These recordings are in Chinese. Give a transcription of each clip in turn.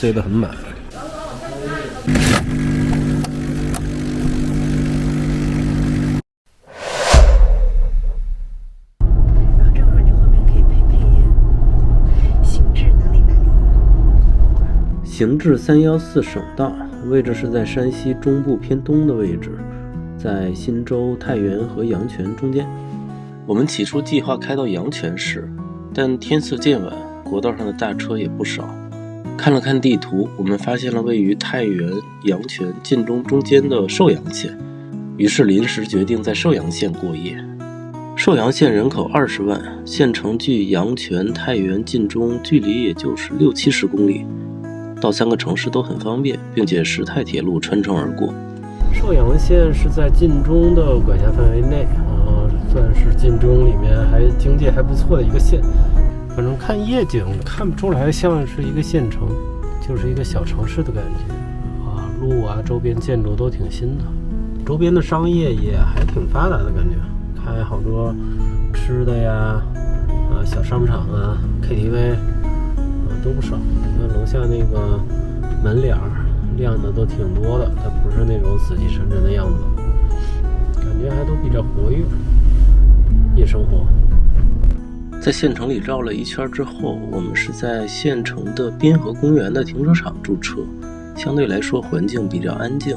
塞得很满。然后这会儿你后面可以配音，行至哪里哪里。行至314省道，位置是在山西中部偏东的位置，在忻州、太原和阳泉中间。我们起初计划开到阳泉市，但天色渐晚，国道上的大车也不少。看了看地图，我们发现了位于太原、阳泉、晋中中间的寿阳县，于是临时决定在寿阳县过夜。寿阳县人口20万，县城距阳泉、太原、晋中距离也就是60-70公里，到3个城市都很方便，并且石太铁路穿城而过。寿阳县是在晋中的管辖范围内算是晋中里面经济还不错的一个县。反正看夜景看不出来像是一个县城，就是一个小城市的感觉路周边建筑都挺新的，周边的商业也还挺发达的感觉，开好多吃的呀小商场KTV都不少。你看楼下那个门脸亮的都挺多的，它不是那种死气沉沉的样子，感觉还都比较活跃，夜生活。在县城里绕了一圈之后，我们是在县城的滨河公园的停车场驻车，相对来说环境比较安静。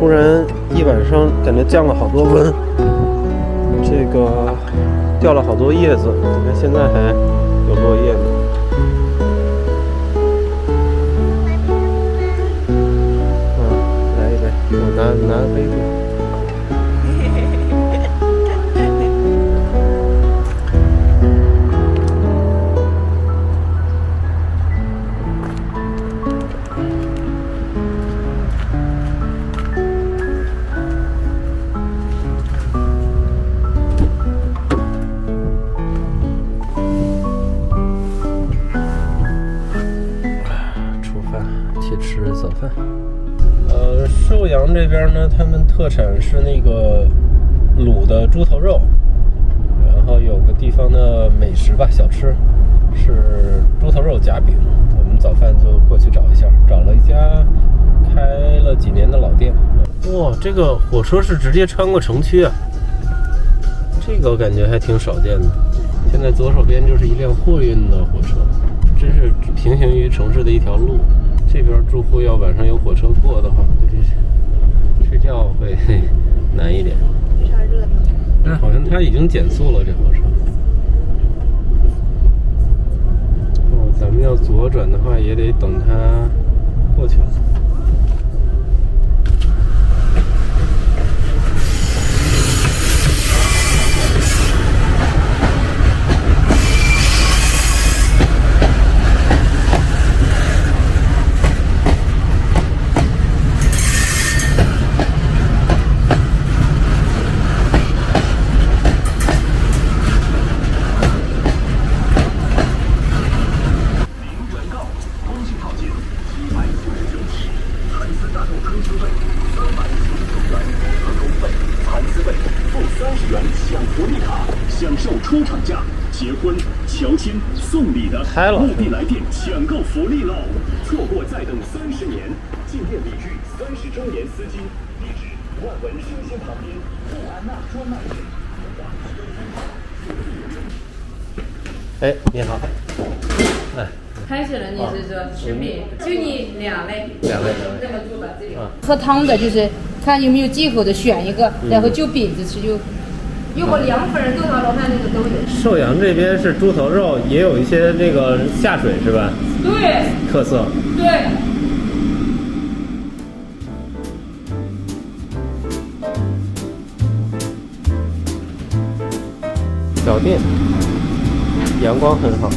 突然一晚上感觉降了好多温，这个掉了好多叶子，你看现在还有落叶呢。来一杯，我拿个杯子。吃早饭。寿阳这边呢，他们特产是那个卤的猪头肉，然后有个地方的美食吧，小吃是猪头肉夹饼。我们早饭就过去找一下，找了一家开了几年的老店。哇，这个火车是直接穿过城区啊，这个我感觉还挺少见的。现在左手边就是一辆货运的火车，真是平行于城市的一条路。这边住户要晚上有火车过的话，估计睡觉会难一点。非常热闹。但好像它已经减速了，这火车。咱们要左转的话，也得等它过去了。享受出厂价，结婚、乔亲、送礼的墓地来电抢购福利喽！错过再等30年。进店礼遇30周年丝巾，地址万文生鲜旁边富安娜专卖店。哎，你好。哎。开始了，你是说吃饼，就你2类。2类。这么做吧，这里。喝汤的就是看有没有忌口的选一个，然后就饼子吃就。有个凉粉、豆沙罗汉那个都有。寿阳这边是猪头肉，也有一些那个下水是吧？对。特色。对。小店，阳光很好。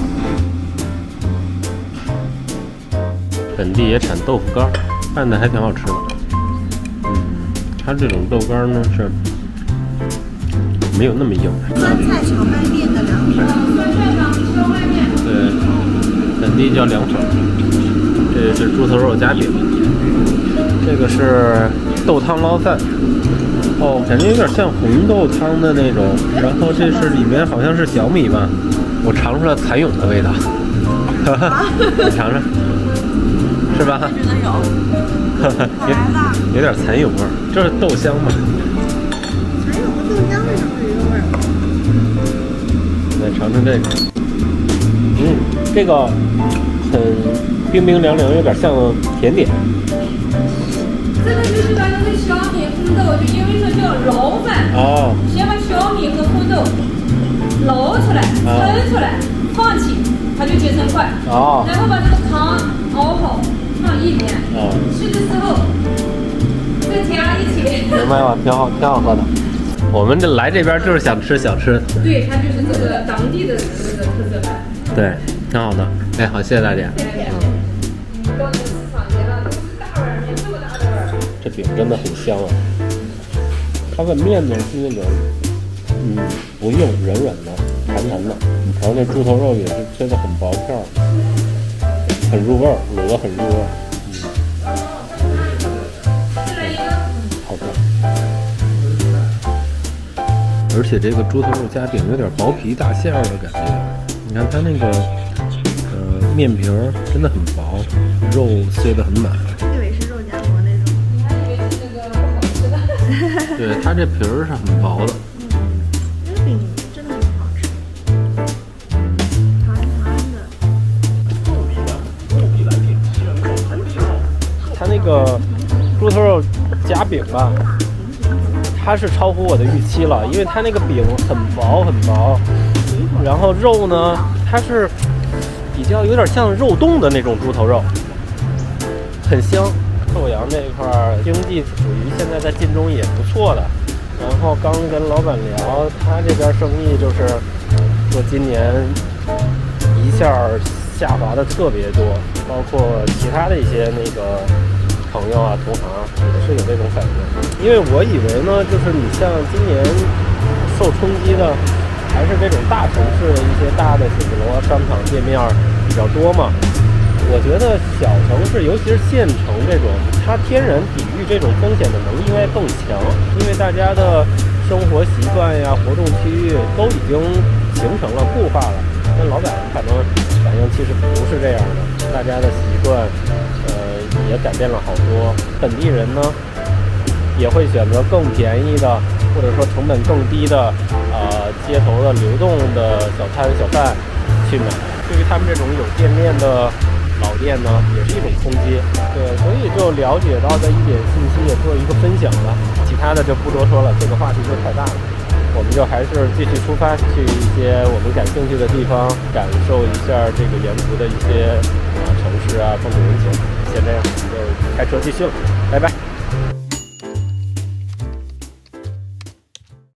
本地也产豆腐干，拌的还挺好吃的。它这种豆干呢是没有那么硬。酸菜荞麦面的凉粉。对，本地叫凉粉。这是猪头肉夹饼，这个是豆汤捞饭。哦，感觉有点像红豆汤的那种。然后这是里面好像是小米吧，我尝出了蚕蛹的味道。你尝尝。是吧？我觉得有，有点蚕蛹味儿，这是豆香嘛？蚕蛹和豆浆为什么有一个味儿？来尝尝这个，这个很冰冰凉凉，有点像甜点。这个就是把那个小米红豆，就因为说叫捞饭，先把小米和红豆捞出来、蒸出来，放起，它就结成块。然后把这个汤熬好。放1天，吃的时候再加一起。明白了，挺好喝的。我们来这边就是想吃小吃。对，它就是这个当地的这个特色饭。对，挺好的。哎，好，谢谢大姐。到那个市场街了，都是大碗面，这么大的碗。这饼真的很香啊！它的面呢是那种，不硬，软软的，弹弹的。你瞧那猪头肉也是切的很薄片儿。很入味儿，卤的很入味儿。好的。而且这个猪头肉夹饼有点薄皮大馅儿的感觉。你看它那个面皮儿真的很薄，肉切得很满。以为是肉夹馍那种。你还以为是那个不好吃的？对，它这皮儿是很薄的。这个饼真的很好吃。弹弹的。它那个猪头肉夹饼吧，它是超乎我的预期了，因为它那个饼很薄很薄，然后肉呢，它是比较有点像肉冻的那种猪头肉，很香。寿阳这一块经济属于现在在晋中也不错的，然后刚跟老板聊，他这边生意就是说今年一下下滑的特别多，包括其他的一些那个朋友啊、同行也是有这种反应。因为我以为呢，就是你像今年受冲击的还是这种大城市的一些大的写字楼、商场店面比较多嘛。我觉得小城市，尤其是县城这种，它天然抵御这种风险的能力应该更强，因为大家的生活习惯呀、活动区域都已经形成了固化了。那老板反映其实不是这样的，大家的习惯也改变了好多。本地人呢也会选择更便宜的，或者说成本更低的街头的流动的小摊小贩去买。对于他们这种有店面的老店呢，也是一种冲击。对，所以就了解到的一点信息也做一个分享了，其他的就不多说了，这个话题就太大了。我们就还是继续出发，去一些我们感兴趣的地方，感受一下这个沿途的一些城市啊、风土人情。先这样，我们就开车继续了，拜拜。